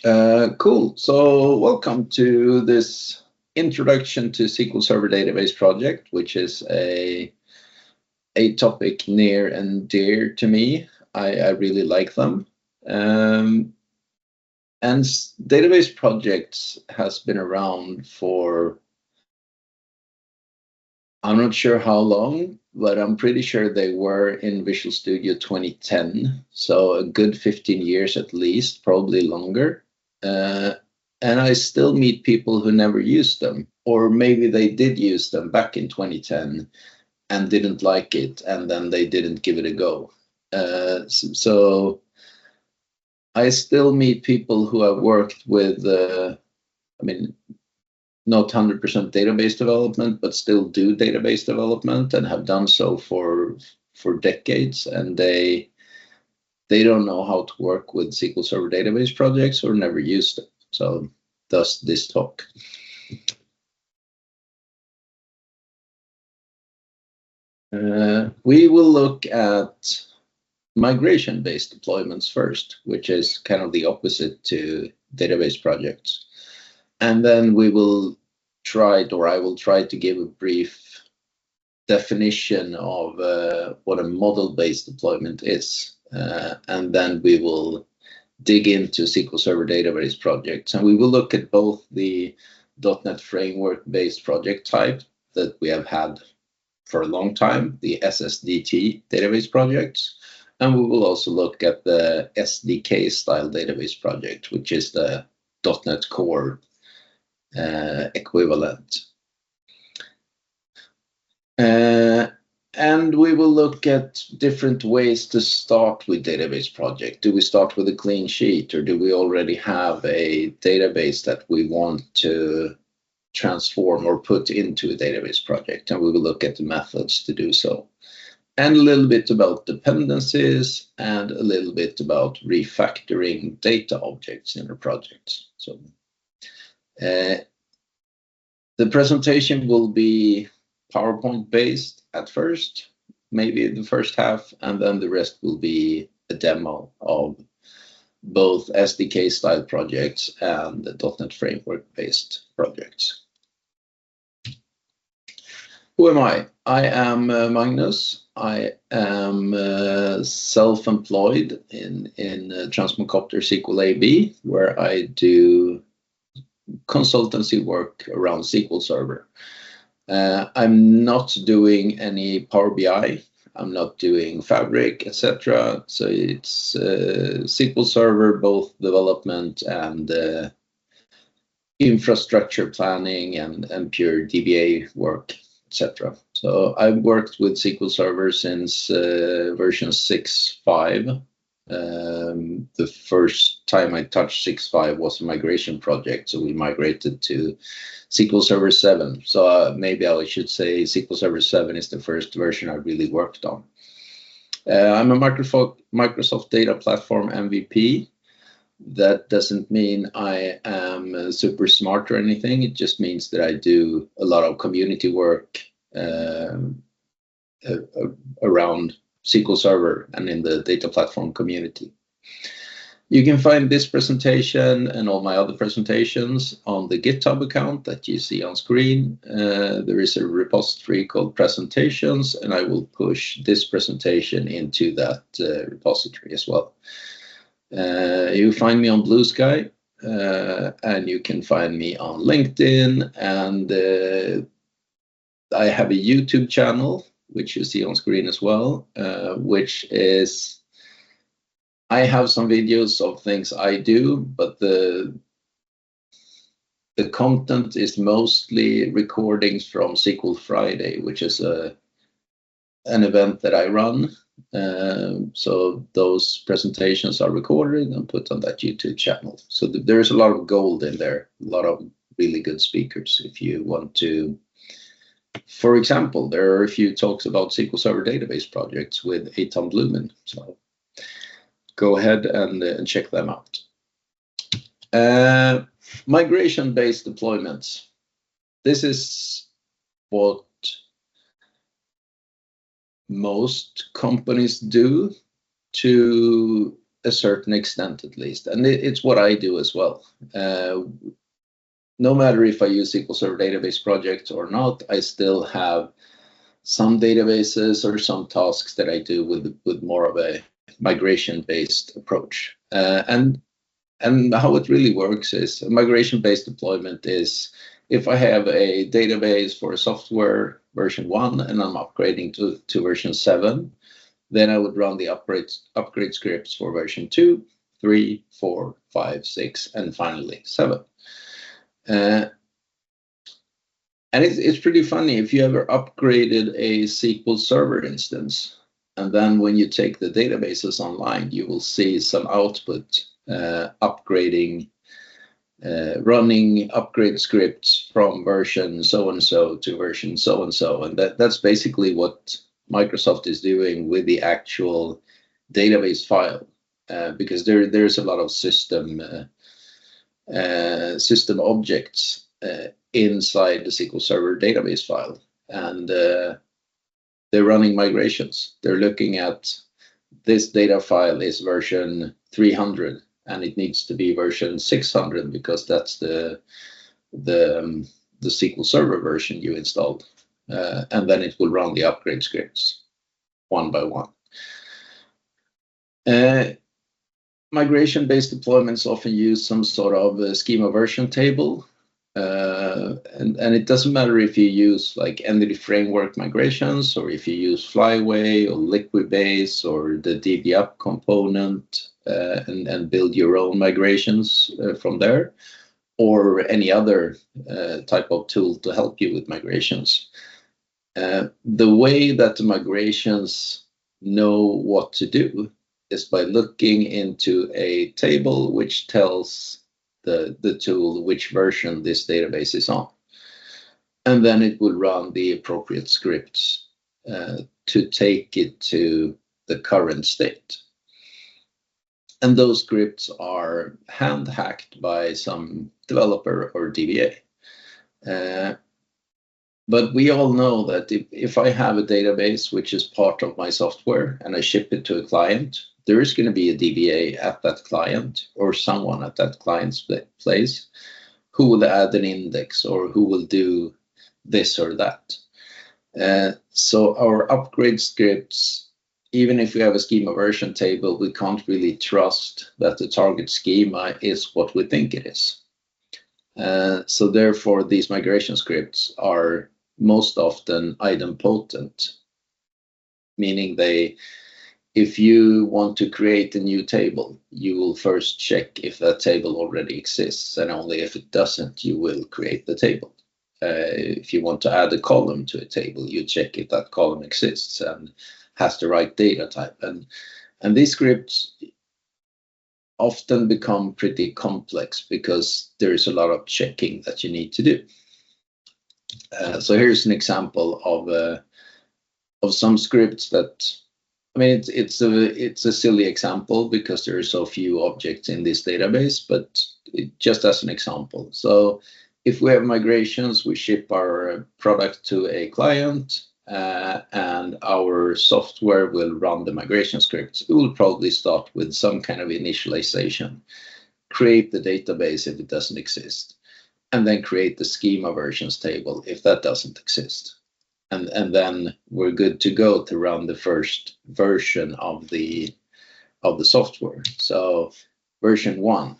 Cool. So welcome to this introduction to SQL Server database project, which is a topic near and dear to me. I really like them. And database projects has been around for, I'm not sure how long, but I'm pretty sure they were in Visual Studio 2010. So a good 15 years at least, probably longer. And I still meet people who never used them, or maybe they did use them back in 2010 and didn't like it, and then they didn't give it a go. So I still meet people who have worked with, I mean, not 100% database development, but still do database development and have done so for decades, and they don't know how to work with SQL Server database projects or never used it. So thus this talk. We will look at migration-based deployments first, which is kind of the opposite to database projects. And then we will I will try to give a brief definition of what a model-based deployment is. And then we will dig into SQL Server database projects. And we will look at both the .NET Framework-based project type that we have had for a long time, the SSDT database projects. And we will also look at the SDK Style database project, which is the .NET Core equivalent. And we will look at different ways to start with database project. Do we start with a clean sheet, or do we already have a database that we want to transform or put into a database project? And we will look at the methods to do so. And a little bit about dependencies and a little bit about refactoring data objects in a project. So the presentation will be PowerPoint based at first, maybe the first half, and then the rest will be a demo of both SDK style projects and the .NET Framework based projects. Who am I? I am Magnus. I am self-employed in Transmocopter SQL AB, where I do consultancy work around SQL Server. I'm not doing any Power BI. I'm not doing Fabric, etc. So it's SQL Server, both development and infrastructure planning and pure DBA work, etc. So I've worked with SQL Server since version 6.5. The first time I touched 6.5 was a migration project, so we migrated to SQL Server 7. So maybe I should say SQL Server 7 is the first version I really worked on. I'm a Microsoft Data Platform MVP. That doesn't mean I am super smart or anything. It just means that I do a lot of community work around SQL Server and in the data platform community. You can find this presentation and all my other presentations on the GitHub account that you see on screen. There is a repository called presentations, and I will push this presentation into that repository as well. You find me on Blue Sky, and you can find me on LinkedIn, and I have a YouTube channel, which you see on screen as well, which is, I have some videos of things I do, but the content is mostly recordings from SQL Friday, which is an event that I run. So those presentations are recorded and put on that YouTube channel. So there's a lot of gold in there, a lot of really good speakers. If you want to, for example, there are a few talks about SQL Server database projects with Eitan Blumen. So go ahead and check them out. Migration-based deployments. This is what most companies do to a certain extent at least. And it's what I do as well. No matter if I use SQL Server database projects or not, I still have some databases or some tasks that I do with more of a migration-based approach. And how it really works is a migration-based deployment is if I have a database for a software version 1 and I'm upgrading to version 7, then I would run the upgrade scripts for version 2, 3, 4, 5, 6, and finally 7. And it's pretty funny if you ever upgraded a SQL Server instance, and then when you take the databases online, you will see some output upgrading, running upgrade scripts from version so-and-so to version so-and-so. And that's basically what Microsoft is doing with the actual database file, because there's a lot of system objects inside the SQL Server database file, and they're running migrations. They're looking at this data file is version 300 and it needs to be version 600 because that's the SQL Server version you installed, and then it will run the upgrade scripts one by one. Migration-based deployments often use some sort of schema version table, and it doesn't matter if you use like Entity Framework migrations or if you use Flyway or Liquibase or the DBUp component and build your own migrations from there, or any other type of tool to help you with migrations. The way that the migrations know what to do is by looking into a table which tells the tool which version this database is on. And then it will run the appropriate scripts to take it to the current state. And those scripts are hand-hacked by some developer or DBA. But we all know that if I have a database which is part of my software and I ship it to a client, there is going to be a DBA at that client or someone at that client's place who will add an index or who will do this or that. So our upgrade scripts, even if we have a schema version table, we can't really trust that the target schema is what we think it is. So therefore, these migration scripts are most often idempotent, meaning if you want to create a new table, you will first check if that table already exists, and only if it doesn't, you will create the table. If you want to add a column to a table, you check if that column exists and has the right data type. And these scripts often become pretty complex because there is a lot of checking that you need to do. So here's an example of some scripts that, I mean, it's a silly example because there are so few objects in this database, but just as an example. So if we have migrations, we ship our product to a client, and our software will run the migration scripts. We will probably start with some kind of initialization, create the database if it doesn't exist, and then create the schema versions table if that doesn't exist. And then we're good to go to run the first version of the software. So version 1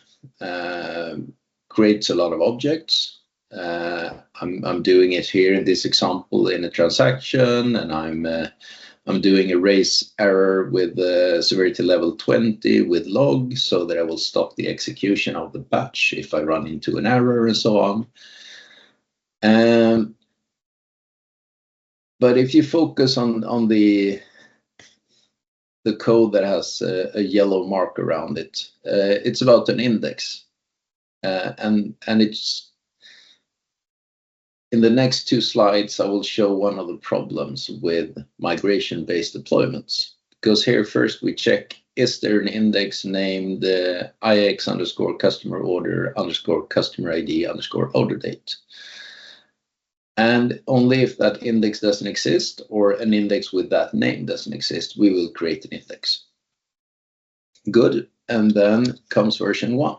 creates a lot of objects. I'm doing it here in this example in a transaction, and I'm doing a raise error with severity level 20 with log, so that I will stop the execution of the batch if I run into an error and so on. But if you focus on the code that has a yellow mark around it, it's about an index, and it's in the next 2 slides. I will show one of the problems with migration-based deployments, because here first we check, is there an index named IX underscore customer order underscore customer ID underscore order date? And only if that index doesn't exist or an index with that name doesn't exist, we will create an index. Good. and then comes version 1.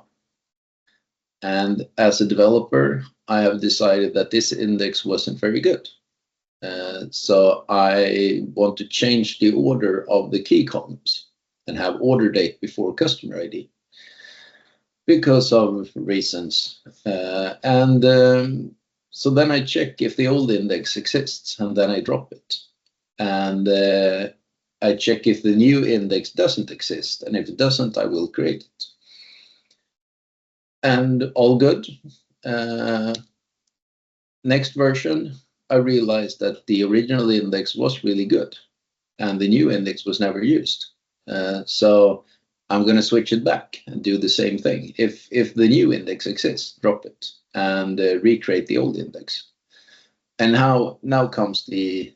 And as a developer, I have decided that this index wasn't very good. So I want to change the order of the key columns and have order date before customer ID because of reasons. So then I check if the old index exists, and then I drop it. And I check if the new index doesn't exist, and if it doesn't, I will create it. And all good. Next version, I realized that the original index was really good, and the new index was never used. So I'm going to switch it back and do the same thing. If the new index exists, drop it and recreate the old index. And now comes the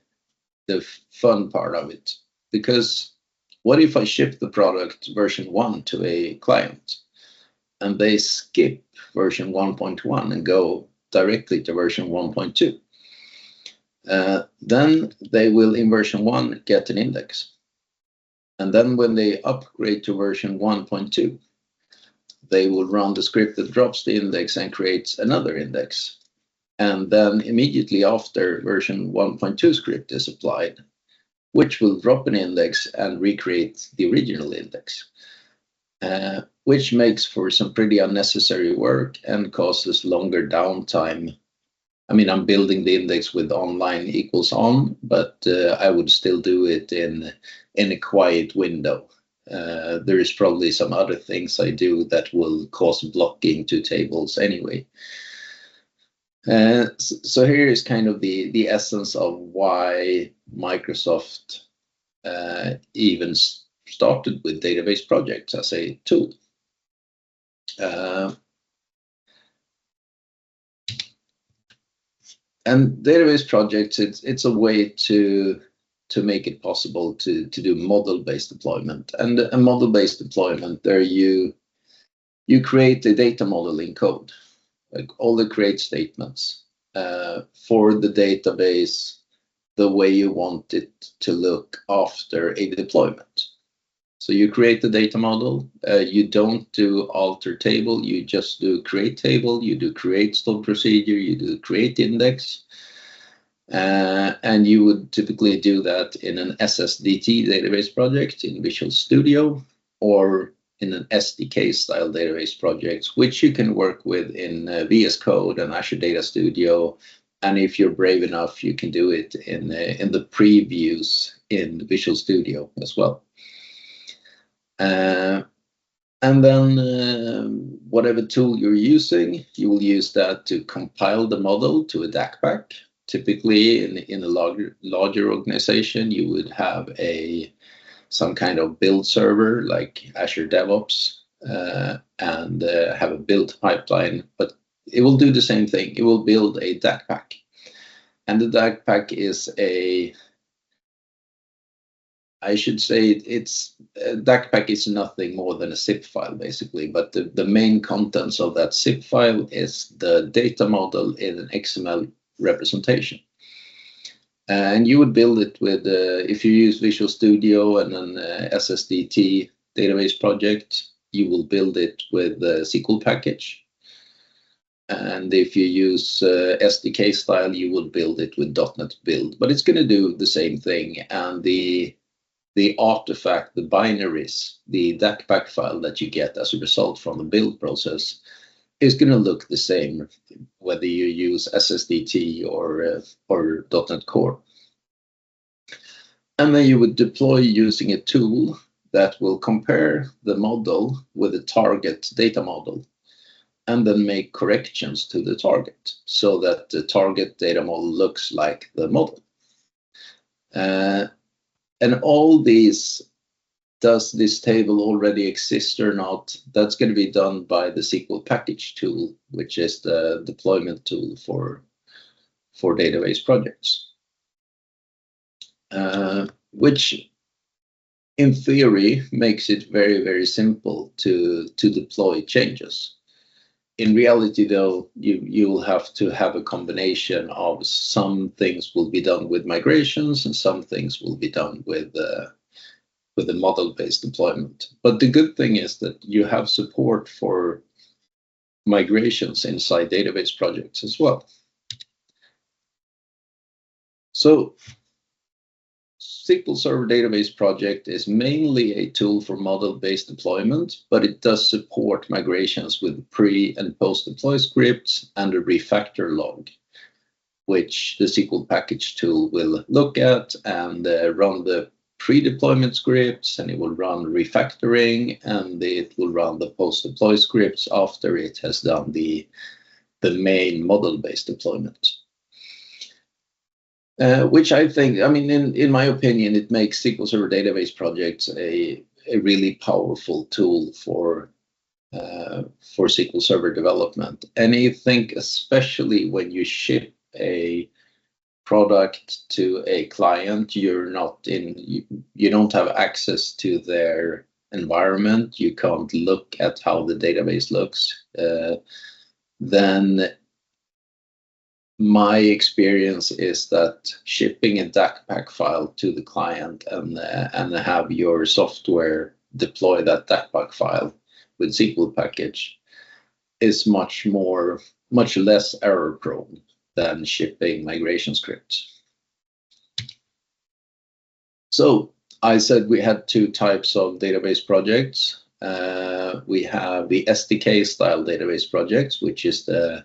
fun part of it, because what if I ship the product version 1 to a client and they skip version 1.1 and go directly to version 1.2? Then they will, in version 1, get an index. And then when they upgrade to version 1.2, they will run the script that drops the index and creates another index. And then immediately after, version 1.2 script is applied, which will drop an index and recreate the original index, which makes for some pretty unnecessary work and causes longer downtime. I mean, I'm building the index with online equals on, but I would still do it in a quiet window. There is probably some other things I do that will cause blocking to tables anyway. So here is kind of the essence of why Microsoft even started with database projects as a tool. And database projects, it's a way to make it possible to do model-based deployment. And a model-based deployment, there you create a data model in code, like all the create statements for the database the way you want it to look after a deployment. So you create the data model, you don't do alter table, you just do create table, you do create stored procedure, you do create index. And you would typically do that in an SSDT database project in Visual Studio, or in an SDK style database project, which you can work with in VSCode and Azure Data Studio. And if you're brave enough, you can do it in the previews in Visual Studio as well. And then whatever tool you're using, you will use that to compile the model to a DAC pack. Typically, in a larger organization, you would have some kind of build server like Azure DevOps and have a build pipeline, but it will do the same thing. It will build a DAC pack. And the DAC pack is DAC pack is nothing more than a zip file, basically, but the main contents of that zip file is the data model in an XML representation. And you would build it with, if you use Visual Studio and an SSDT database project, you will build it with a SQL package. And if you use SDK Style, you will build it with .NET Build. But it's going to do the same thing. And the artifact, the binaries, the DAC pack file that you get as a result from the build process is going to look the same whether you use SSDT or .NET Core. And then you would deploy using a tool that will compare the model with the target data model, and then make corrections to the target so that the target data model looks like the model. And all these, does this table already exist or not? That's going to be done by the SQL package tool, which is the deployment tool for database projects. Which in theory makes it very, very simple to deploy changes. In reality, though, you'll have to have a combination of some things will be done with migrations and some things will be done with with the model-based deployment. But the good thing is that you have support for migrations inside database projects as well. So SQL Server Database Project is mainly a tool for model-based deployment, but it does support migrations with pre- and post-deploy scripts and a refactor log, which the SQL package tool will look at and run the pre-deployment scripts, and it will run refactoring, and it will run the post-deploy scripts after it has done the main model-based deployment. Which I think, I mean, in my opinion, it makes SQL Server Database projects a really powerful tool for SQL Server development. And I think especially when you ship a product to a client, you don't have access to their environment, you can't look at how the database looks, then my experience is that shipping a DAC file to the client and have your software deploy that DAC file with SQL package is much less error prone than shipping migration scripts. So I said we had two types of database projects. We have the SDK style database projects, which is the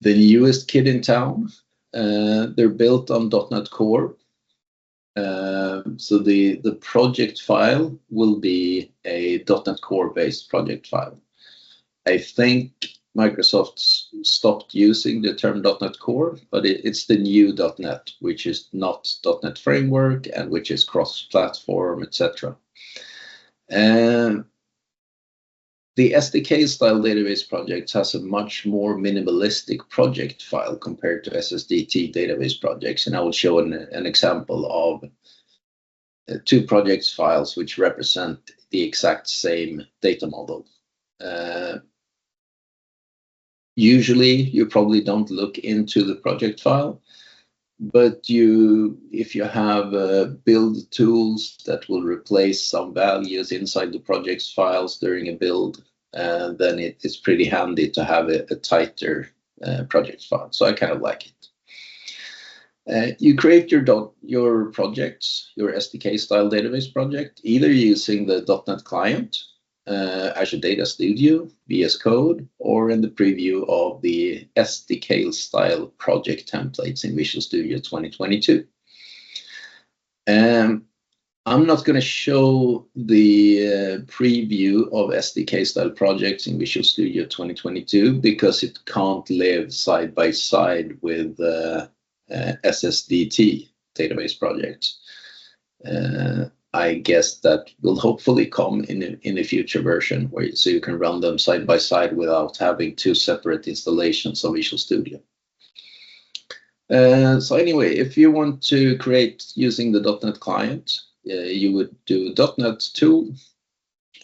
newest kid in town. They're built on .NET Core. So the project file will be a .NET Core based project file. I think Microsoft stopped using the term .NET Core, but it's the new .NET, which is not .NET Framework and which is cross-platform, etc. The SDK style database project has a much more minimalistic project file compared to SSDT database projects. And I will show an example of two projects files which represent the exact same data model. Usually you probably don't look into the project file, but if you have build tools that will replace some values inside the project's files during a build, then it's pretty handy to have a tighter project file. So I kind of like it. You create your projects, your SDK style database project, either using the .NET client, Azure Data Studio, VSCode, or in the preview of the SDK style project templates in Visual Studio 2022. I'm not going to show the preview of SDK style projects in Visual Studio 2022 because it can't live side by side with SSDT database projects. I guess that will hopefully come in a future version so you can run them side by side without having two separate installations of Visual Studio. So anyway, if you want to create using the .NET client, you would do .NET tool,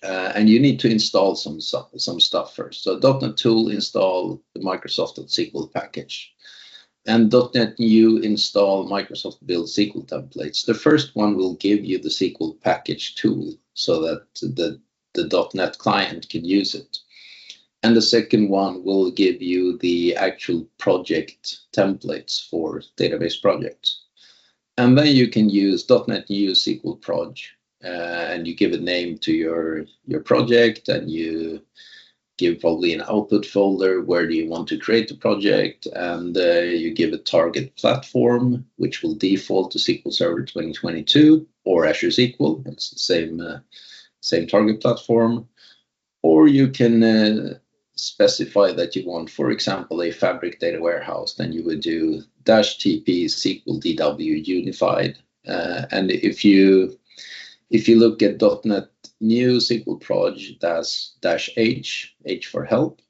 and you need to install some stuff first. So .NET tool, install the Microsoft.SQL package. And .NET New, install Microsoft Build SQL templates. The first one will give you the SQL package tool so that the .NET client can use it. And the second one will give you the actual project templates for database projects. And then you can use .NET New SQL Proj, and you give a name to your project, and you give probably an output folder where do you want to create the project, and you give a target platform which will default to SQL Server 2022 or Azure SQL. It's the same target platform. Or you can specify that you want, for example, a Fabric data warehouse. Then you would do -TP SQL DW unified. And if you look at .NET New SQL Proj -H for help,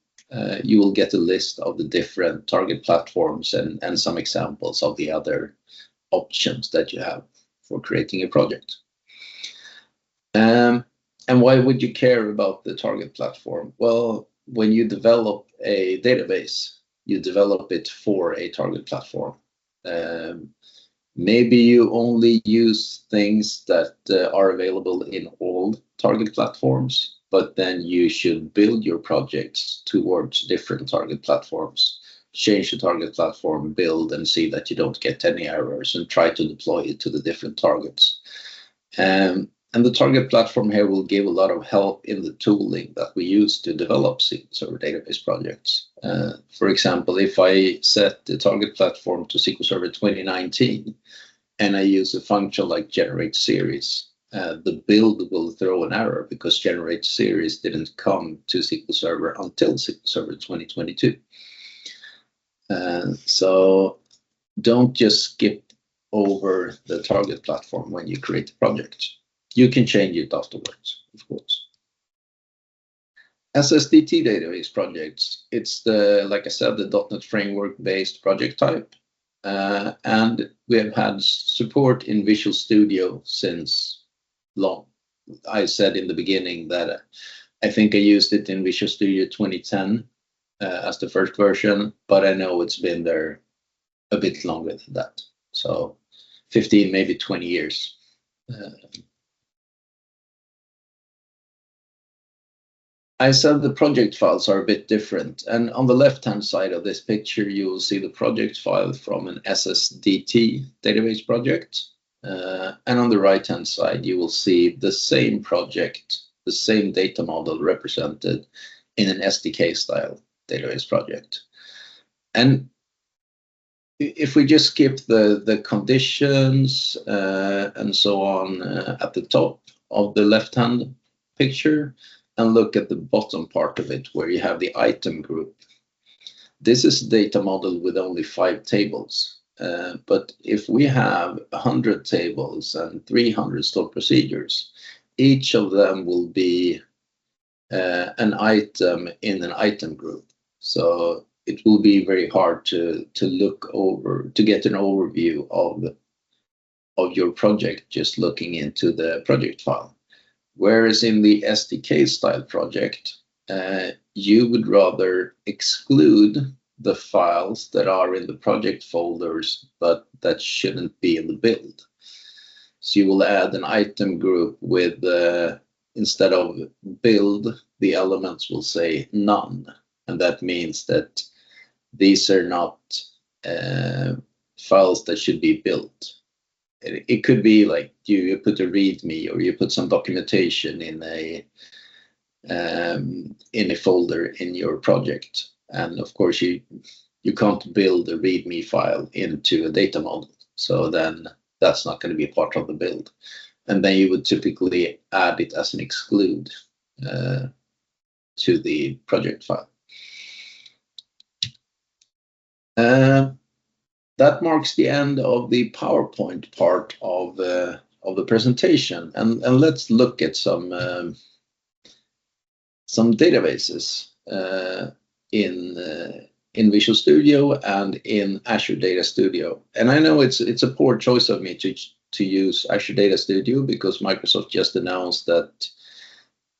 you will get a list of the different target platforms and some examples of the other options that you have for creating a project. And why would you care about the target platform? Well, when you develop a database, you develop it for a target platform. Maybe you only use things that are available in all target platforms, but then you should build your projects towards different target platforms. Change the target platform, build, and see that you don't get any errors, and try to deploy it to the different targets. And the target platform here will give a lot of help in the tooling that we use to develop SQL Server database projects. For example, if I set the target platform to SQL Server 2019 and I use a function like generate series, the build will throw an error because generate series didn't come to SQL Server until SQL Server 2022. So don't just skip over the target platform when you create a project. You can change it afterwards, of course. SSDT database projects, it's the, like I said, the .NET Framework based project type. And we have had support in Visual Studio since long. I said in the beginning that I think I used it in Visual Studio 2010 as the first version, but I know it's been there a bit longer than that. So 15, maybe 20 years. I said the project files are a bit different, and on the left-hand side of this picture, you will see the project file from an SSDT database project, and on the right-hand side, you will see the same project, the same data model represented in an SDK style database project. And if we just skip the conditions and so on at the top of the left-hand picture, and look at the bottom part of it where you have the item group. This is a data model with only 5 tables. But if we have 100 tables and 300 stored procedures, each of them will be an item in an item group. So it will be very hard to look over, to get an overview of your project just looking into the project file. Whereas in the SDK style project, you would rather exclude the files that are in the project folders, but that shouldn't be in the build. So you will add an item group with, instead of build, the elements will say none. And that means that these are not files that should be built. It could be like you put a README or you put some documentation in a folder in your project, and of course you can't build a README file into a data model, so then that's not going to be part of the build, and then you would typically add it as an exclude to the project file. That marks the end of the PowerPoint part of the presentation, and let's look at some databases in Visual Studio and in Azure Data Studio. And I know it's a poor choice of me to use Azure Data Studio because Microsoft just announced that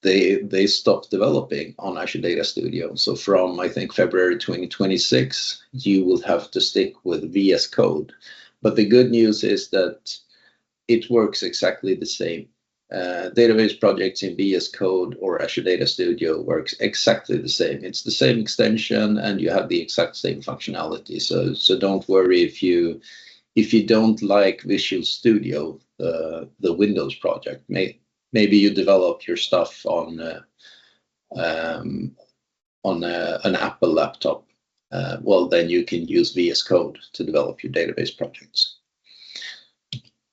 they stopped developing on Azure Data Studio. So from, I think, February 2026, you will have to stick with VSCode. But the good news is that it works exactly the same. Database projects in VSCode or Azure Data Studio works exactly the same. It's the same extension and you have the exact same functionality. So don't worry if you don't like Visual Studio, the Windows project. Maybe you develop your stuff on an Apple laptop. Well, then you can use VS Code to develop your database projects.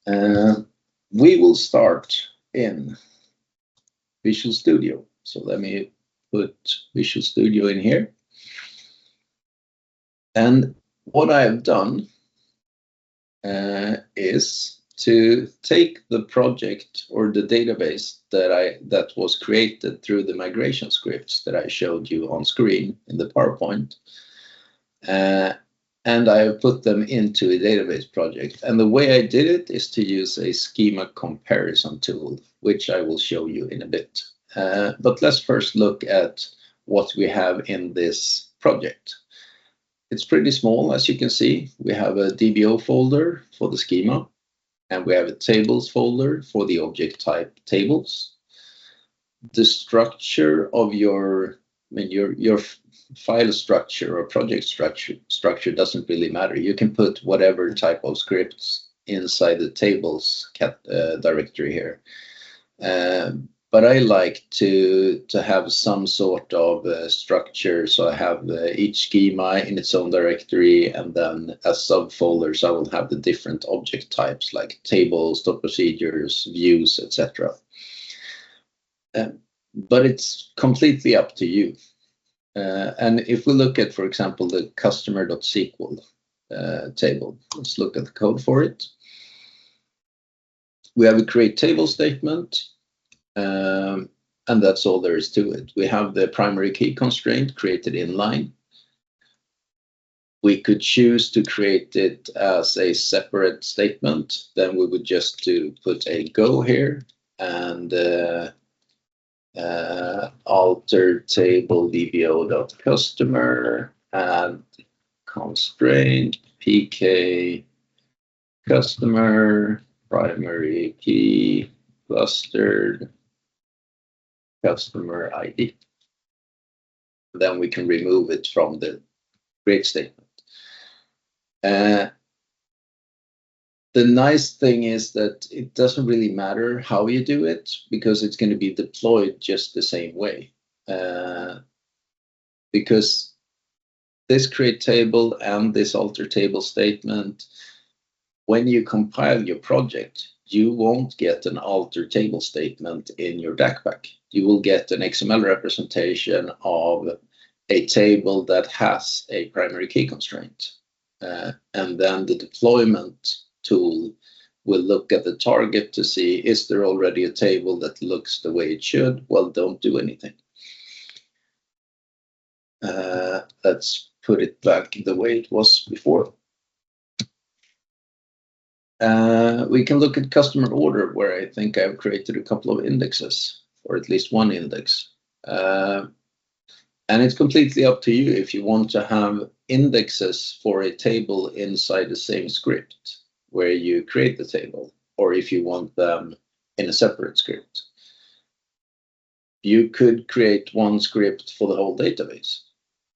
We will start in Visual Studio. So let me put Visual Studio in here. And what I have done is to take the project or the database that was created through the migration scripts that I showed you on screen in the PowerPoint, and I have put them into a database project. And the way I did it is to use a schema comparison tool, which I will show you in a bit. But let's first look at what we have in this project. It's pretty small, as you can see. We have a DBO folder for the schema, and we have a tables folder for the object type tables. The structure of your file structure or project structure doesn't really matter. You can put whatever type of scripts inside the tables directory here. But I like to have some sort of structure. So I have each schema in its own directory, and then as subfolders, I will have the different object types like tables, stored procedures, views, etc. But it's completely up to you. And if we look at, for example, the customer.sql table, let's look at the code for it. We have a create table statement, and that's all there is to it. We have the primary key constraint created inline. We could choose to create it as a separate statement. Then we would just put a go here and alter table dbo.customer and constraint pk customer primary key clustered customer ID. Then we can remove it from the create statement. The nice thing is that it doesn't really matter how you do it, because it's going to be deployed just the same way. Because this create table and this alter table statement, when you compile your project, you won't get an alter table statement in your DACPack. You will get an XML representation of a table that has a primary key constraint. And then the deployment tool will look at the target to see, is there already a table that looks the way it should? Well, don't do anything. Let's put it back the way it was before. We can look at customer order, where I think I've created a couple of indexes, or at least one index. And it's completely up to you if you want to have indexes for a table inside the same script where you create the table, or if you want them in a separate script. You could create one script for the whole database.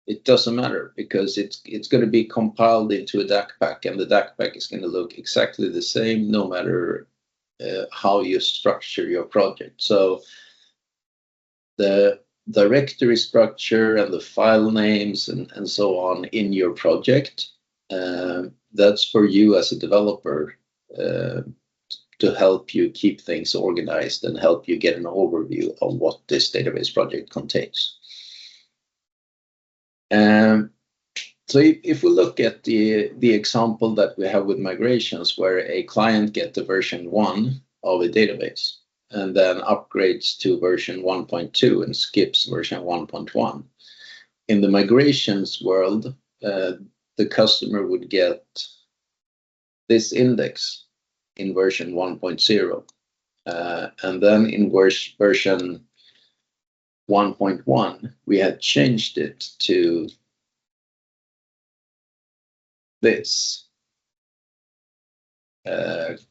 It doesn't matter, because it's going to be compiled into a DACPack, and the DACPack is going to look exactly the same no matter how you structure your project. So the directory structure and the file names and so on in your project, that's for you as a developer to help you keep things organized and help you get an overview of what this database project contains. So if we look at the example that we have with migrations, where a client gets the version 1 of a database and then upgrades to version 1.2 and skips version 1.1. In the migrations world, the customer would get this index in version 1.0. And then in version 1.1, we had changed it to this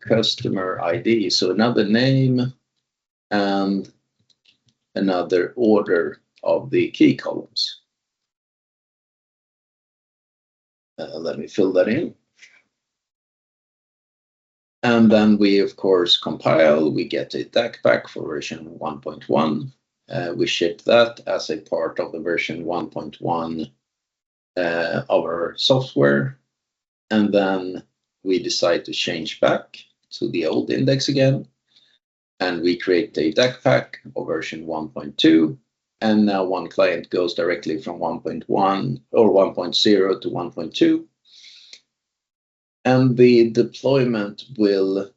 customer ID. So another name and another order of the key columns. Let me fill that in. And then we, of course, compile. We get a DACPack for version 1.1. We ship that as a part of the version 1.1 of our software. And then we decide to change back to the old index again. And we create a DACPack of version 1.2. And now one client goes directly from 1.1 or 1.0 to 1.2. And the deployment will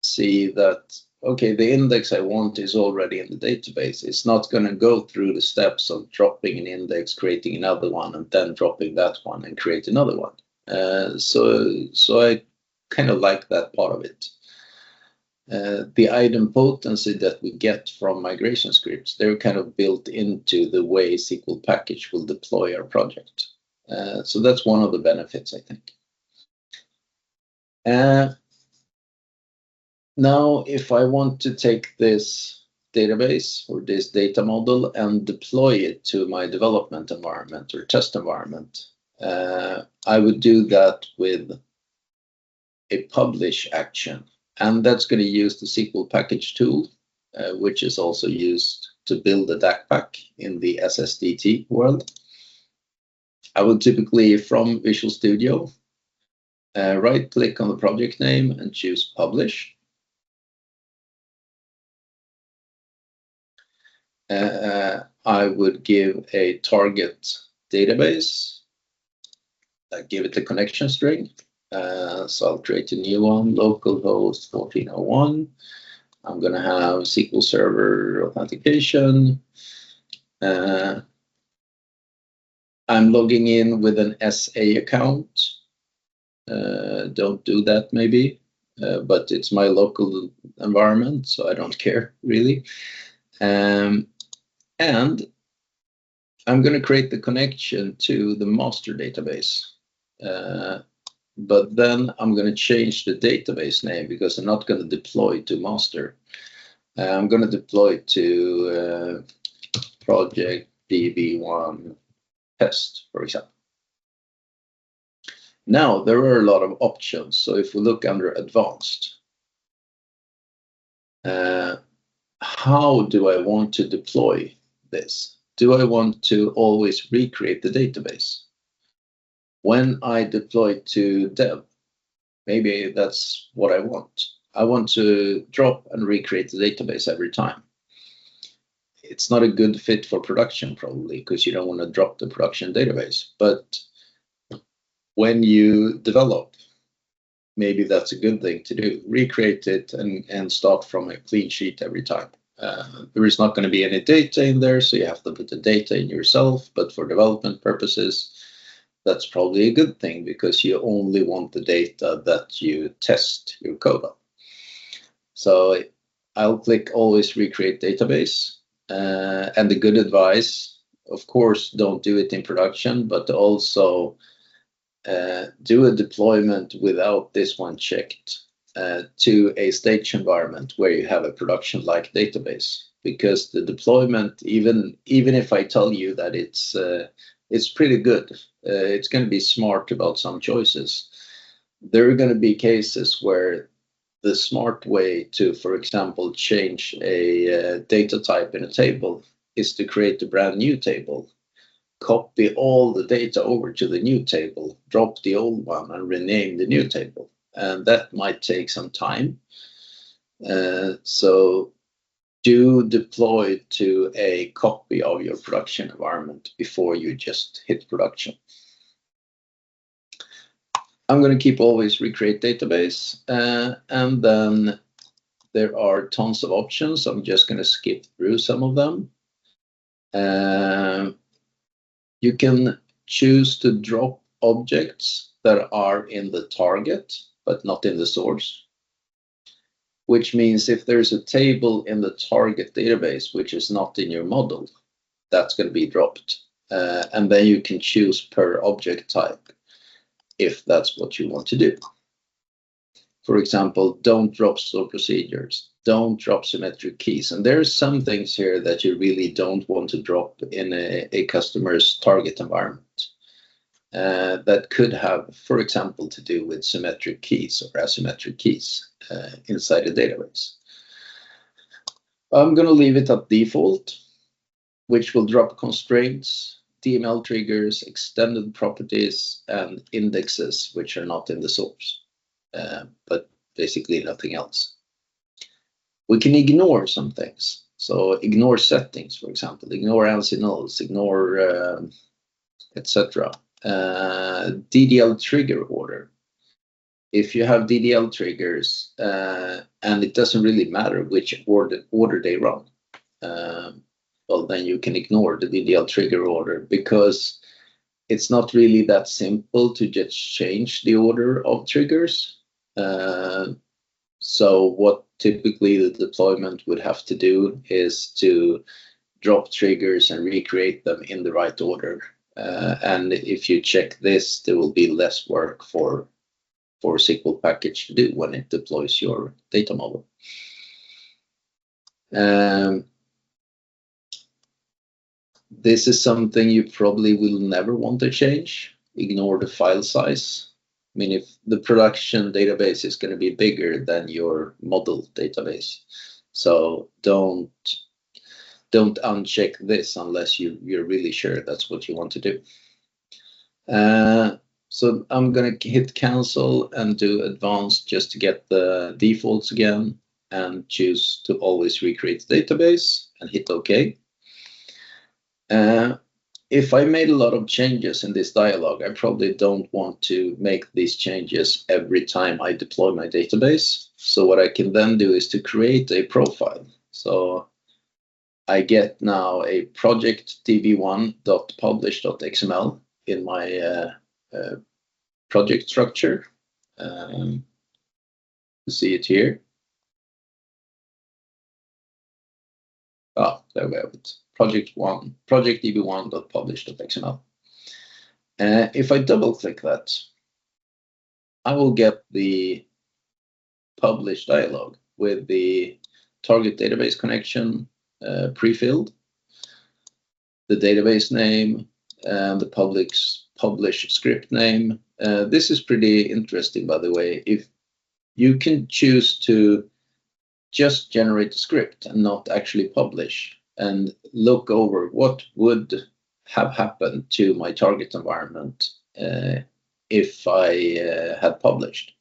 see that, okay, the index I want is already in the database. It's not going to go through the steps of dropping an index, creating another one, and then dropping that one and create another one. So I kind of like that part of it. The idempotency that we get from migration scripts, they're kind of built into the way SQL package will deploy our project. So that's one of the benefits, I think. Now, if I want to take this database or this data model and deploy it to my development environment or test environment, I would do that with a publish action. And that's going to use the SQL package tool, which is also used to build a DAC in the SSDT world. I would typically, from Visual Studio, right-click on the project name and choose Publish. I would give a target database, give it the connection string. So I'll create a new one, localhost 1401. I'm going to have SQL Server authentication. I'm logging in with an SA account. Don't do that maybe, but it's my local environment, so I don't care really. And I'm going to create the connection to the master database. But then I'm going to change the database name because I'm not going to deploy to master. I'm going to deploy to project DB1 test, for example. Now, there are a lot of options. So if we look under advanced, how do I want to deploy this? Do I want to always recreate the database? When I deploy to dev, maybe that's what I want. I want to drop and recreate the database every time. It's not a good fit for production probably because you don't want to drop the production database. But when you develop, maybe that's a good thing to do. Recreate it and start from a clean sheet every time. There is not going to be any data in there, so you have to put the data in yourself. But for development purposes, that's probably a good thing because you only want the data that you test your code on. So I'll click always recreate database. And the good advice, of course, don't do it in production, but also do a deployment without this one checked to a stage environment where you have a production-like database. Because the deployment, even if I tell you that it's pretty good, it's going to be smart about some choices. There are going to be cases where the smart way to, for example, change a data type in a table is to create a brand new table, copy all the data over to the new table, drop the old one and rename the new table. And that might take some time. So do deploy to a copy of your production environment before you just hit production. I'm going to keep always recreate database, and then there are tons of options. I'm just going to skip through some of them. You can choose to drop objects that are in the target, but not in the source, which means if there's a table in the target database, which is not in your model, that's going to be dropped. And then you can choose per object type if that's what you want to do. For example, don't drop store procedures, don't drop symmetric keys. And there are some things here that you really don't want to drop in a customer's target environment. That could have, for example, to do with symmetric keys or asymmetric keys inside a database. I'm going to leave it at default, which will drop constraints, DML triggers, extended properties, and indexes, which are not in the source, but basically nothing else. We can ignore some things. So ignore settings, for example, ignore ANSI nulls, ignore etc. DDL trigger order. If you have DDL triggers and it doesn't really matter which order they run, well, then you can ignore the DDL trigger order because it's not really that simple to just change the order of triggers. So what typically the deployment would have to do is to drop triggers and recreate them in the right order And if you check this, there will be less work for SQL package to do when it deploys your data model. This is something you probably will never want to change. Ignore the file size. I mean, if the production database is going to be bigger than your model database, so don't uncheck this unless you're really sure that's what you want to do. So I'm going to hit cancel and do advanced just to get the defaults again, and choose to always recreate the database and hit OK. If I made a lot of changes in this dialog, I probably don't want to make these changes every time I deploy my database. So what I can then do is to create a profile. So I get now a project db1.publish.xml in my project structure. You see it here. There we have it. Project db1.publish.xml. If I double click that, I will get the publish dialog with the target database connection pre-filled, the database name, and the publish script name. This is pretty interesting, by the way. If you can choose to just generate a script and not actually publish, and look over what would have happened to my target environment if I had published.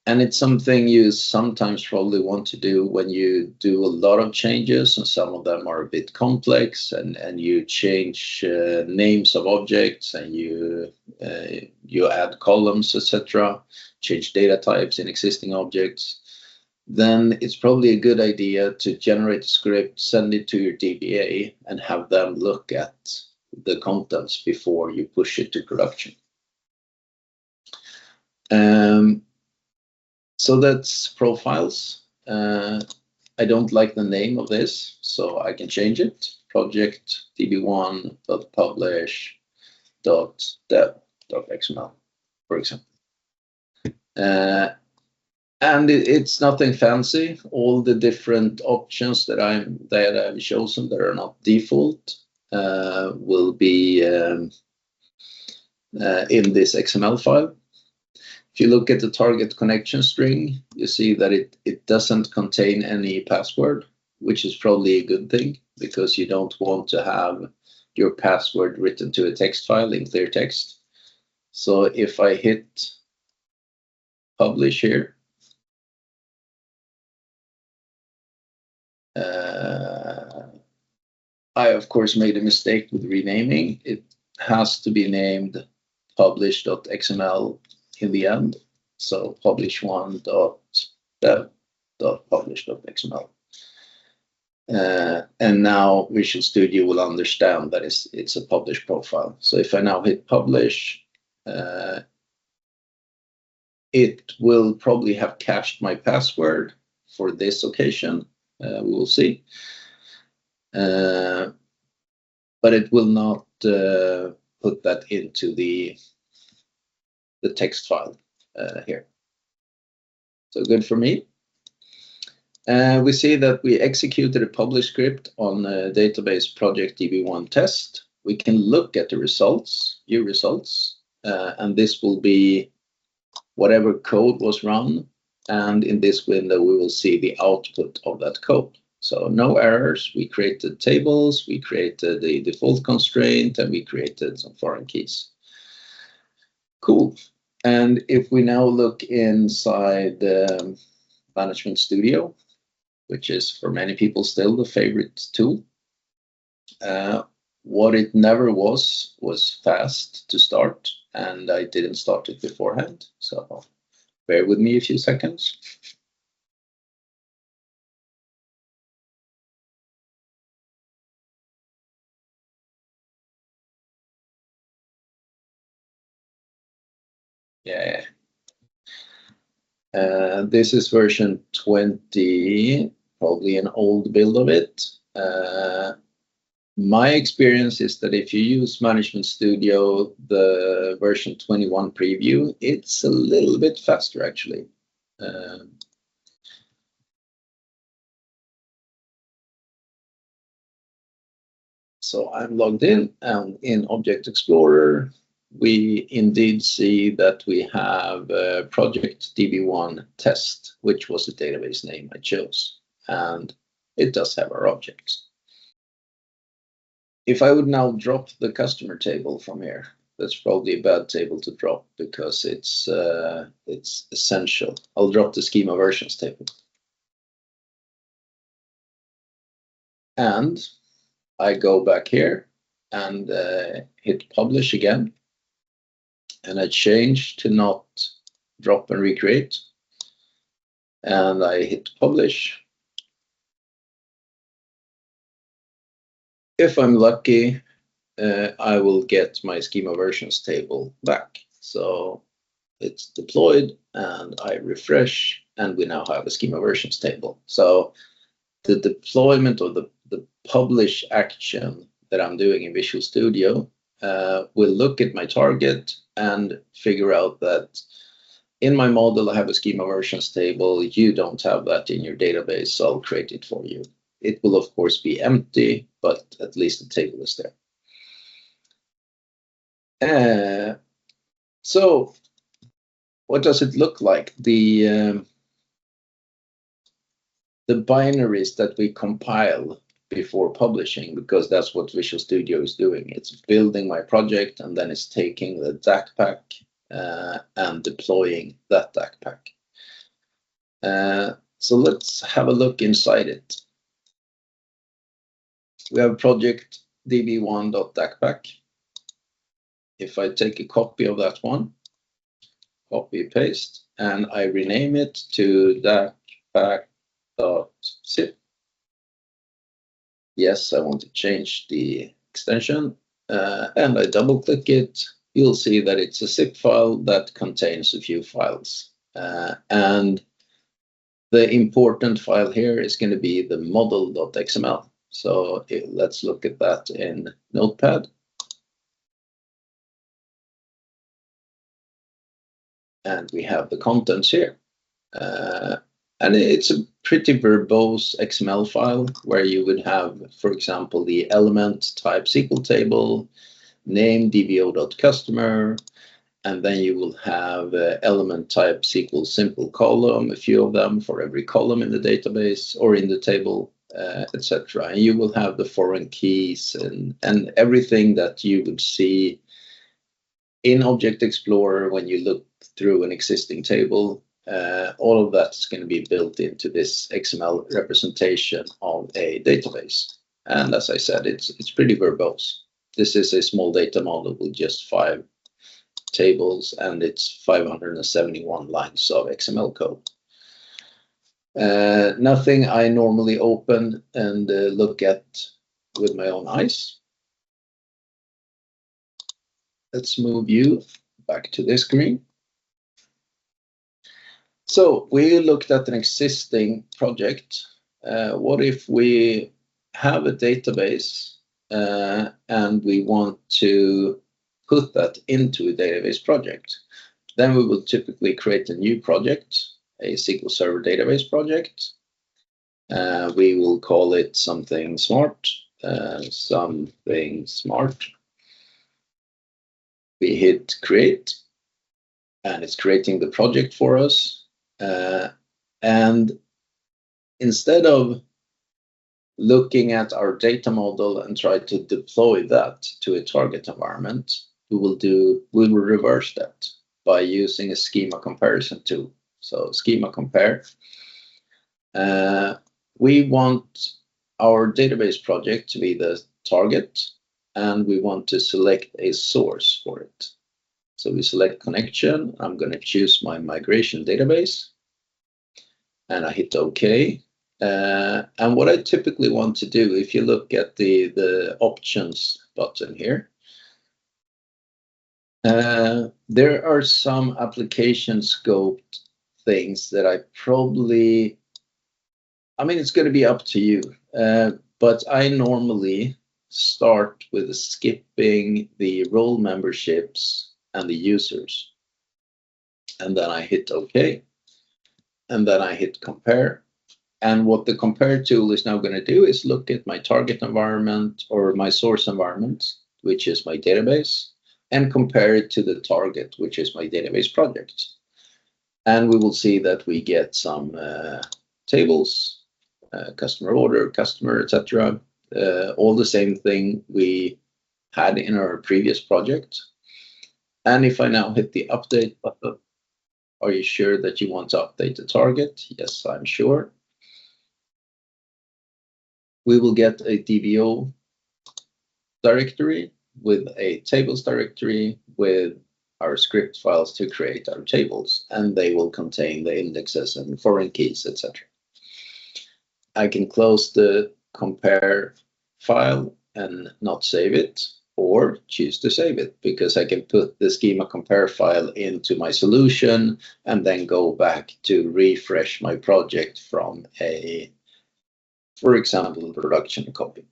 And it's something you sometimes probably want to do when you do a lot of changes, and some of them are a bit complex, and you change names of objects, and you add columns, etc., change data types in existing objects. Then it's probably a good idea to generate a script, send it to your DBA, and have them look at the contents before you push it to production. So that's profiles. I don't like the name of this, so I can change it. Project db1.publish.dev.xml, for example. And it's nothing fancy. All the different options that I've chosen that are not default will be in this XML file. If you look at the target connection string, you see that it doesn't contain any password, which is probably a good thing, because you don't want to have your password written to a text file in clear text. So if I hit publish here, I, of course, made a mistake with renaming. It has to be named publish.xml in the end. So publish1.dev.publish.xml. And now Visual Studio will understand that it's a publish profile. So if I now hit publish, it will probably have cached my password for this occasion. We will see. But it will not put that into the text file here. So good for me. We see that we executed a publish script on a database project db1 test. We can look at the results, view results, and this will be whatever code was run. And in this window, we will see the output of that code. So no errors. We created tables, we created the default constraint, and we created some foreign keys. Cool. And if we now look inside Management Studio, which is for many people still the favorite tool, what it never was fast to start, and I didn't start it beforehand. So bear with me a few seconds. Yeah. This is version 20, probably an old build of it. My experience is that if you use Management Studio, the version 21 preview, it's a little bit faster actually. So I'm logged in, and in Object Explorer, we indeed see that we have project DB1 test, which was the database name I chose, and it does have our objects. If I would now drop the customer table from here, that's probably a bad table to drop because it's essential. I'll drop the schema versions table. And I go back here and hit publish again. And I change to not drop and recreate. And I hit publish. If I'm lucky, I will get my schema versions table back. So it's deployed and I refresh and we now have a schema versions table. So the deployment of the publish action that I'm doing in Visual Studio will look at my target and figure out that in my model I have a schema versions table. You don't have that in your database, so I'll create it for you. It will of course be empty, but at least the table is there. So what does it look like? The binaries that we compile before publishing, because that's what Visual Studio is doing. It's building my project and then it's taking the DAC pack and deploying that DAC pack. So let's have a look inside it. We have project db1.dacpack. If I take a copy of that one, copy paste, and I rename it to dacpack.zip. Yes, I want to change the extension, and I double click it. You'll see that it's a zip file that contains a few files. And the important file here is going to be the model.xml. So let's look at that in Notepad. And we have the contents here. And it's a pretty verbose XML file where you would have, for example, the element type SQL table, name dbo.customer, and then you will have element type SQL simple column, a few of them for every column in the database or in the table, etc. And you will have the foreign keys and everything that you would see in Object Explorer when you look through an existing table. All of that is going to be built into this XML representation of a database. And as I said, it's pretty verbose. This is a small data model with just 5 tables, and it's 571 lines of XML code. Nothing I normally open and look at with my own eyes. Let's move you back to this screen. So we looked at an existing project. What if we have a database and we want to put that into a database project? Then we will typically create a new project, a SQL Server database project. We will call it something smart, We hit create, and it's creating the project for us. And instead of looking at our data model and try to deploy that to a target environment, we will reverse that by using a schema comparison tool. So schema compare. We want our database project to be the target, and we want to select a source for it. So we select connection. I'm going to choose my migration database, and I hit OK. And what I typically want to do, if you look at the options button here, there are some application scoped things that I probably, I mean, it's going to be up to you, but I normally start with skipping the role memberships and the users. And then I hit OK. And then I hit compare. And what the compare tool is now going to do is look at my target environment or my source environment, which is my database, and compare it to the target, which is my database project. And we will see that we get some tables, customer order, customer, etc. All the same thing we had in our previous project. And if I now hit the update button, are you sure that you want to update the target? Yes, I'm sure. We will get a DBO directory with a tables directory with our script files to create our tables, and they will contain the indexes and foreign keys, etc. I can close the compare file and not save it, or choose to save it, because I can put the schema compare file into my solution and then go back to refresh my project from a, for example, production copy.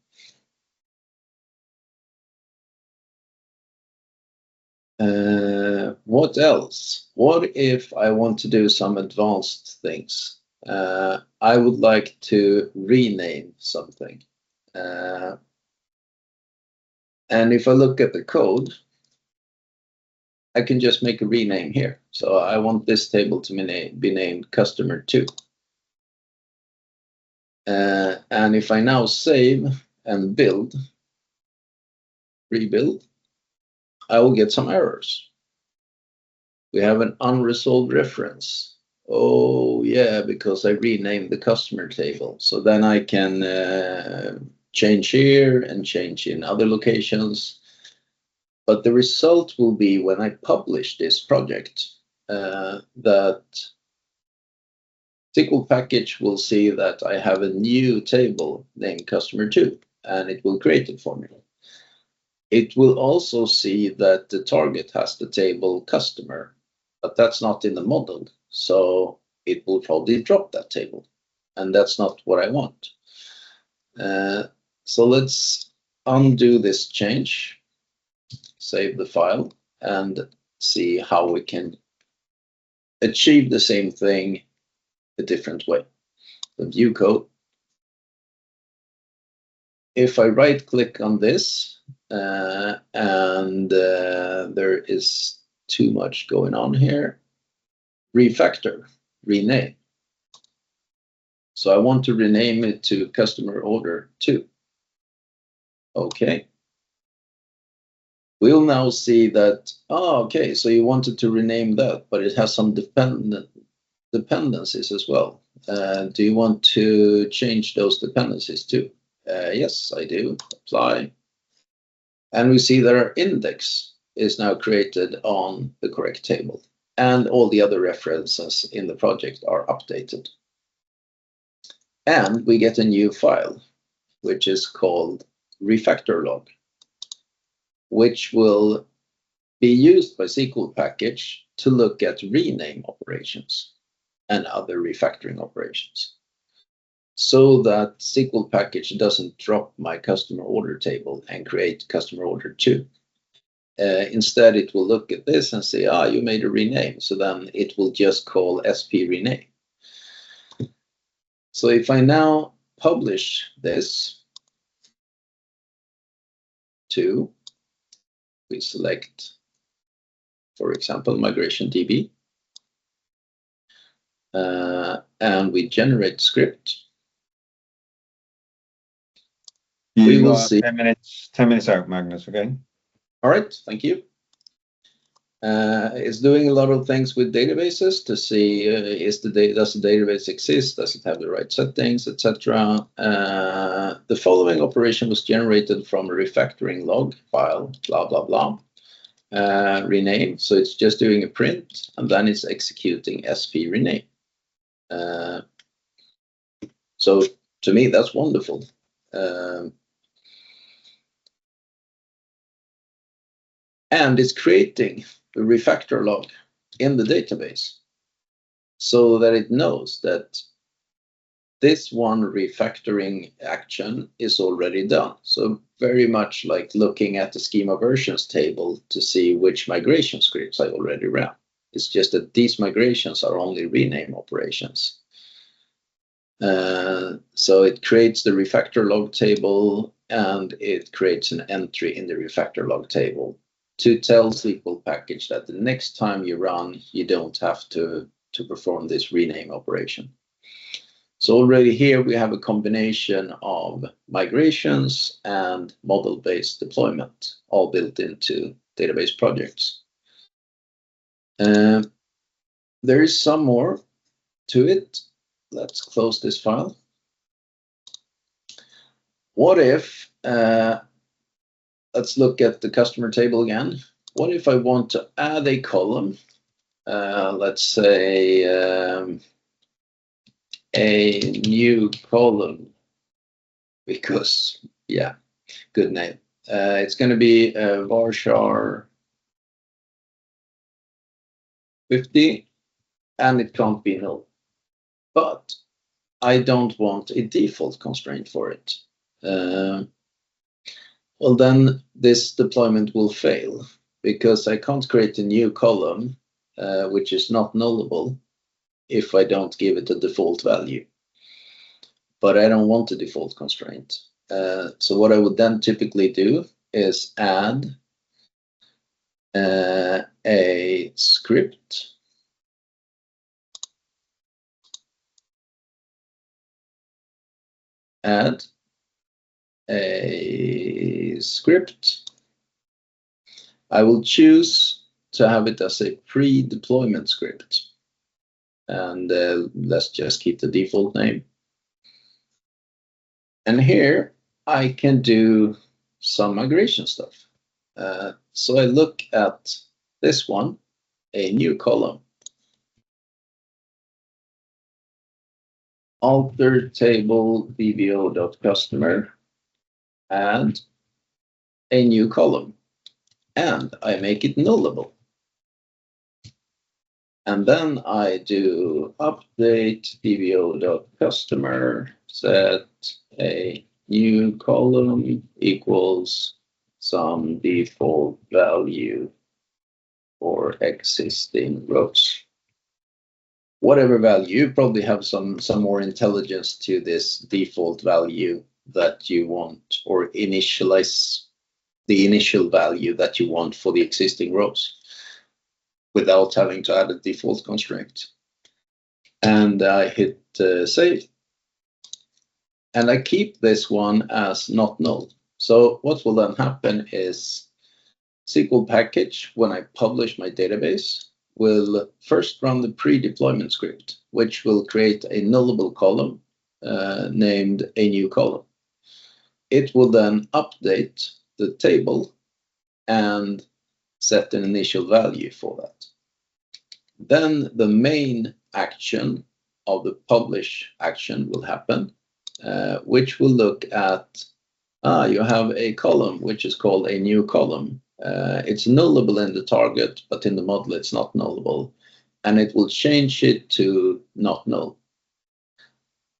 What else? What if I want to do some advanced things? I would like to rename something. And if I look at the code, I can just make a rename here. So I want this table to be named customer 2. And if I now save and rebuild, I will get some errors. We have an unresolved reference. Oh yeah, because I renamed the customer table. So then I can change here and change in other locations. But the result will be when I publish this project, that SQL package will see that I have a new table named customer 2, and it will create it for me. It will also see that the target has the table customer, but that's not in the model. So it will probably drop that table, and that's not what I want. So let's undo this change, save the file, and see how we can achieve the same thing a different way. The view code. If I right click on this, and there is too much going on here, refactor, rename. So I want to rename it to customer order 2. Okay. We'll now see that, okay, so you wanted to rename that, but it has some dependencies as well. Do you want to change those dependencies too? Yes, I do. Apply. And we see that our index is now created on the correct table, and all the other references in the project are updated. And we get a new file, which is called refactor log, which will be used by SQL package to look at rename operations and other refactoring operations, so that SQL package doesn't drop my customer order table and create customer order 2. Instead, it will look at this and say, you made a rename. So then it will just call SP rename. So if I now publish this to, we select, for example, migration DB, and we generate script. We will see 10 minutes out, Magnus, okay? All right, thank you. It's doing a lot of things with databases to see does the database exist, does it have the right settings, etc. The following operation was generated from a refactoring log file, blah blah blah. Rename, so it's just doing a print, and then it's executing SP rename. So to me, that's wonderful. And it's creating a refactor log in the database so that it knows that this one refactoring action is already done. So very much like looking at the schema versions table to see which migration scripts I already ran. It's just that these migrations are only rename operations. So it creates the refactor log table and it creates an entry in the refactor log table to tell SQL package that the next time you run, you don't have to perform this rename operation. So already here we have a combination of migrations and model-based deployment, all built into database projects. There is some more to it. Let's close this file. What if, let's look at the customer table again. What if I want to add a column, let's say a new column, because, yeah, good name. It's going to be varchar 50, and it can't be null. But I don't want a default constraint for it. Well, then this deployment will fail because I can't create a new column which is not nullable if I don't give it a default value. But I don't want a default constraint. So what I would then typically do is add a script add a script. I will choose to have it as a pre-deployment script. And let's just keep the default name. And here I can do some migration stuff. So I look at this one, a new column. Alter table dbo.customer, add a new column, and I make it nullable. And then I do update dbo.customer, set a new column equals some default value for existing rows. Whatever value, you probably have some more intelligence to this default value that you want, or initialize the initial value that you want for the existing rows without having to add a default constraint. And I hit save. And I keep this one as not null. So what will then happen is SQL package, when I publish my database, will first run the pre-deployment script, which will create a nullable column named a new column. It will then update the table and set an initial value for that. Then the main action of the publish action will happen, which will look at, you have a column which is called a new column. It's nullable in the target, but in the model it's not nullable, and it will change it to not null.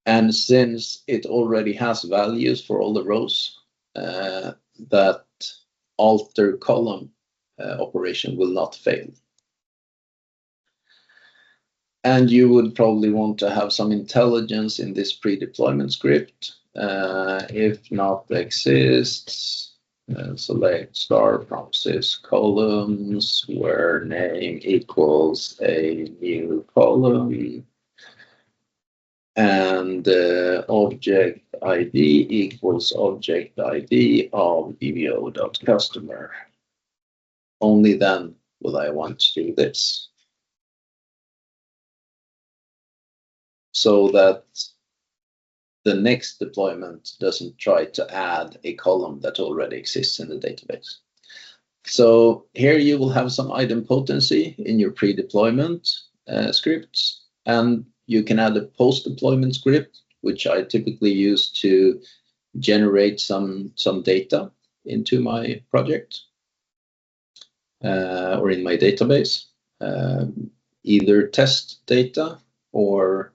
And since it already has values for all the rows, that alter column operation will not fail. And you would probably want to have some intelligence in this pre-deployment script. If not exists, select star promises columns where name equals a new column and object ID equals object ID of dbo.customer. Only then will I want to do this, so that the next deployment doesn't try to add a column that already exists in the database. So here you will have some idempotency in your pre-deployment scripts, and you can add a post-deployment script, which I typically use to generate some data into my project or in my database, either test data or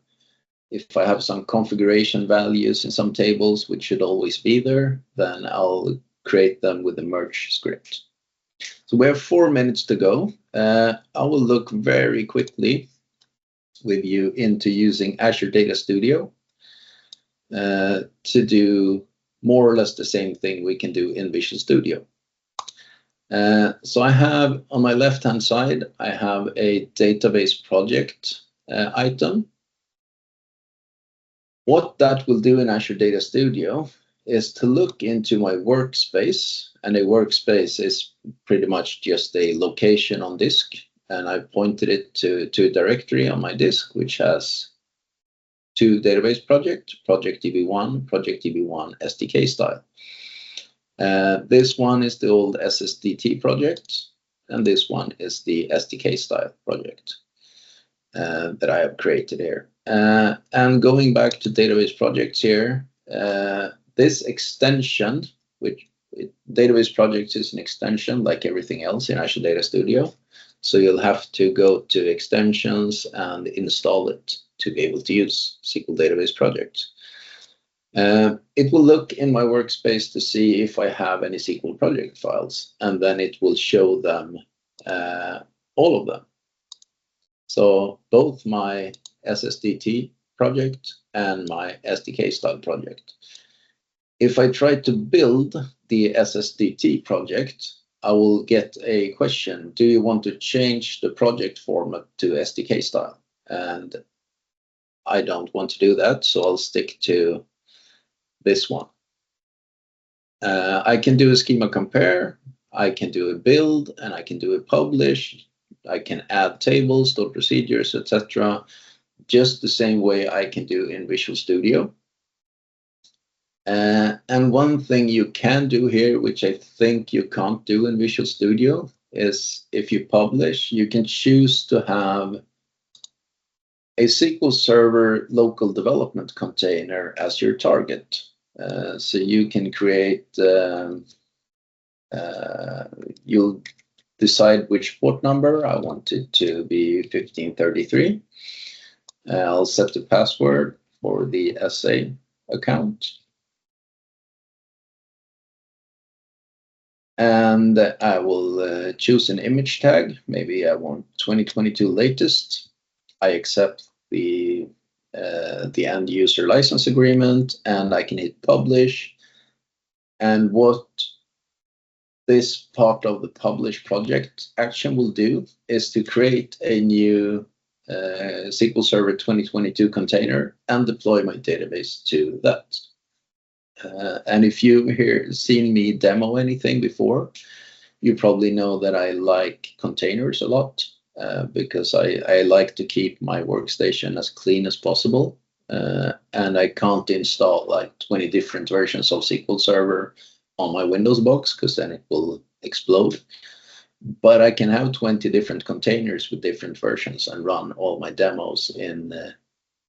If I have some configuration values in some tables, which should always be there, then I'll create them with the merge script. So we have 4 minutes to go. I will look very quickly with you into using Azure Data Studio to do more or less the same thing we can do in Visual Studio. So I have on my left-hand side, I have a database project item. What that will do in Azure Data Studio is to look into my workspace, and a workspace is pretty much just a location on disk, and I pointed it to a directory on my disk which has 2 database projects, Project DB1, Project DB1 SDK Style. This one is the old SSDT project, and this one is the SDK Style project that I have created here. And going back to database projects here, this extension, which database projects is an extension like everything else in Azure Data Studio. So you'll have to go to extensions and install it to be able to use SQL database projects. It will look in my workspace to see if I have any SQL project files, and then it will show them, all of them. So both my SSDT project and my SDK Style project. If I try to build the SSDT project, I will get a question. Do you want to change the project format to SDK Style? And I don't want to do that, so I'll stick to this one. I can do a schema compare, I can do a build, and I can do a publish. I can add tables, stored procedures, etc. Just the same way I can do in Visual Studio. And one thing you can do here, which I think you can't do in Visual Studio, is if you publish, you can choose to have a SQL Server local development container as your target. So you can create, you'll decide which port number. I want it to be 1533. I'll set the password for the SA account. And I will choose an image tag. Maybe I want 2022 latest. I accept the end user license agreement, and I can hit publish. And what this part of the publish project action will do is to create a new SQL Server 2022 container and deploy my database to that. And if you've seen me demo anything before, you probably know that I like containers a lot because I like to keep my workstation as clean as possible. And I can't install like 20 different versions of SQL Server on my Windows box because then it will explode. But I can have 20 different containers with different versions and run all my demos in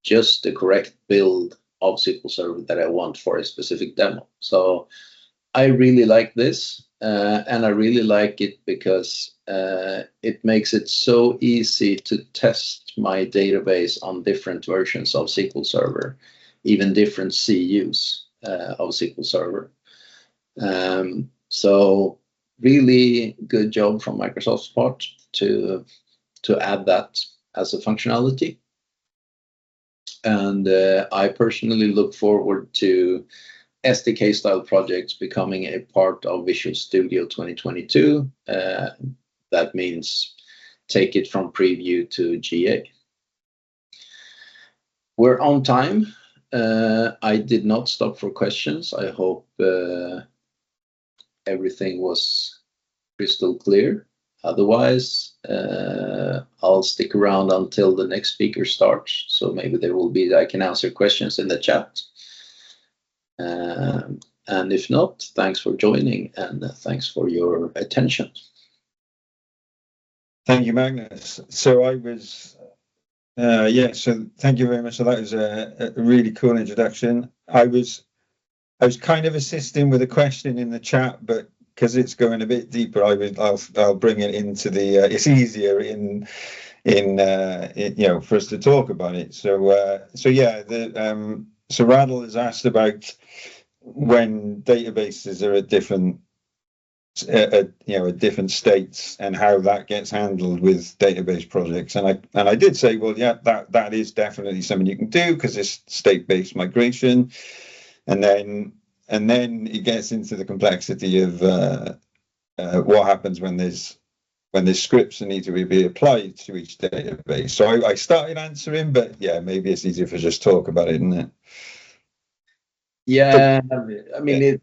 just the correct build of SQL Server that I want for a specific demo. So I really like this, and I really like it because it makes it so easy to test my database on different versions of SQL Server, even different CUs of SQL Server. So really good job from Microsoft's part to add that as a functionality. And I personally look forward to SDK Style projects becoming a part of Visual Studio 2022. That means take it from preview to GA. We're on time. I did not stop for questions. I hope everything was crystal clear. Otherwise, I'll stick around until the next speaker starts. So maybe there will be, I can answer questions in the chat. And if not, thanks for joining and thanks for your attention. Thank you, Magnus. So I was, so thank you very much. So that was a really cool introduction. I was kind of assisting with a question in the chat, but because it's going a bit deeper, I'll bring it into the. It's easier in for us to talk about it. So so Radl has asked about when databases are at different states and how that gets handled with database projects. And I did say, well, yeah, that is definitely something you can do because it's state-based migration. And then it gets into the complexity of what happens when there's scripts that need to be applied to each database. So I started answering, but yeah, maybe it's easier if I just talk about it, isn't it? Yeah, I mean,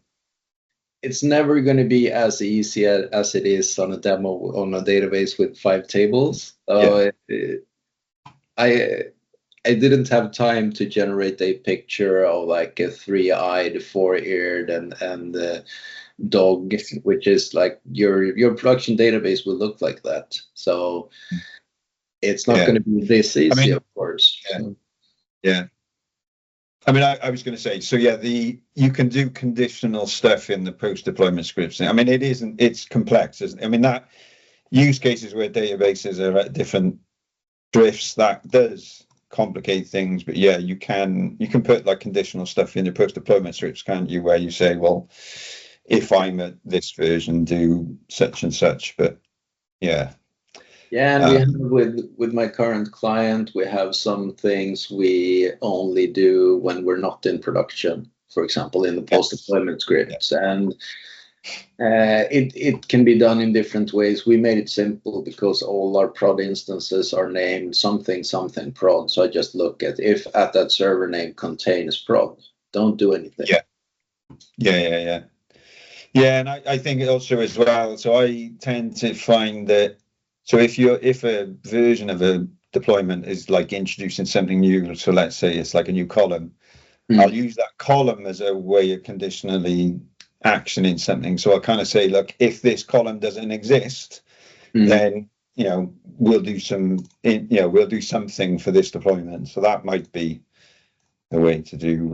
it's never going to be as easy as it is on a demo on a database with 5 tables. So I didn't have time to generate a picture of like a 3-eyed, 4-eared, and dog, which is like your production database will look like that. So it's not going to be this easy, of course. Yeah. I mean, I was going to say, so yeah, you can do conditional stuff in the post-deployment scripts. I mean, it's complex. I mean, that use cases where databases are at different drifts, that does complicate things. But yeah, you can put like conditional stuff in your post-deployment scripts, can't you? Where you say, well, if I'm at this version, do such and such. But yeah. Yeah, and we have with my current client, we have some things we only do when we're not in production. For example, in the post-deployment scripts, and it can be done in different ways. We made it simple because all our prod instances are named something prod. So I just look at if at that server name contains prod. Don't do anything. Yeah, and I think also as well. So I tend to find that. So if a version of a deployment is like introducing something new, so let's say it's like a new column, I'll use that column as a way of conditionally actioning something. So I'll kind of say, look, if this column doesn't exist, then we'll do something for this deployment. So that might be a way to do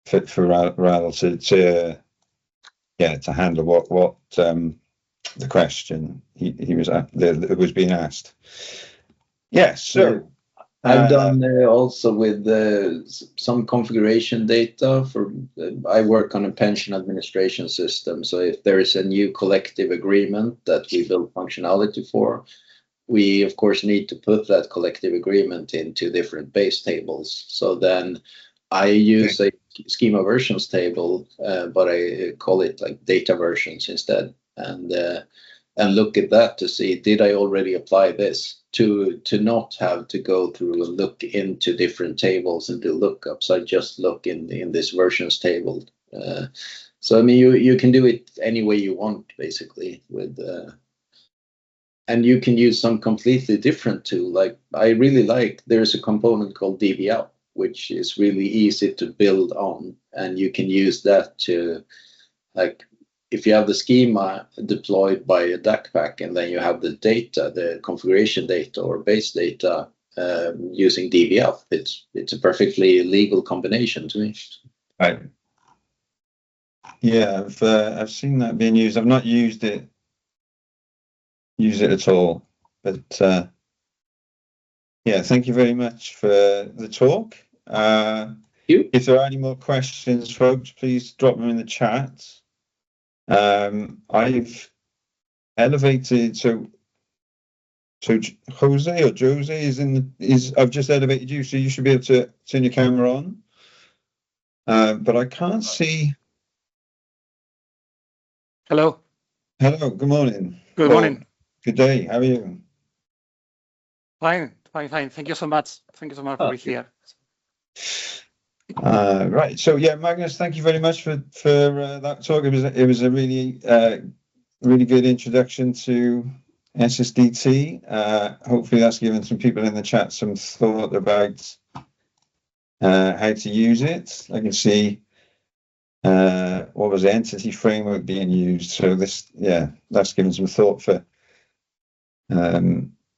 for Radl to handle what the question he was that was being asked. Yes, so I've done also with some configuration data for. I work on a pension administration system, so if there is a new collective agreement that we build functionality for, we of course need to put that collective agreement into different base tables. So then I use a schema versions table, but I call it like data versions instead, and look at that to see, did I already apply this, to not have to go through and look into different tables and do lookups. I just look in this versions table. So I mean, you can do it any way you want, basically, with and you can use some completely different tool. Like I really like, there's a component called dbout, which is really easy to build on, and you can use that to, like, if you have the schema deployed by a DAC pack and then you have the data, the configuration data or base data using dbout, it's a perfectly legal combination to me. Right. Yeah, I've seen that being used. I've not used it at all, but yeah, thank you very much for the talk. If there are any more questions, folks, please drop them in the chat. I've elevated, so Jose I've just elevated you, so you should be able to turn your camera on. But I can't see. Hello. Good morning. Good morning. Good day. How are you? Fine. Thank you so much. Thank you so much for being here. Right. So yeah, Magnus, thank you very much for that talk. It was a really good introduction to SSDT. Hopefully that's given some people in the chat some thought about how to use it. I can see what was the entity framework being used. So that's given some thought for.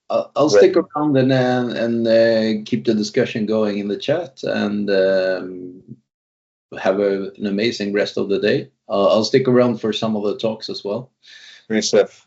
I'll stick around and keep the discussion going in the chat, and have an amazing rest of the day. I'll stick around for some of the talks as well. Great stuff.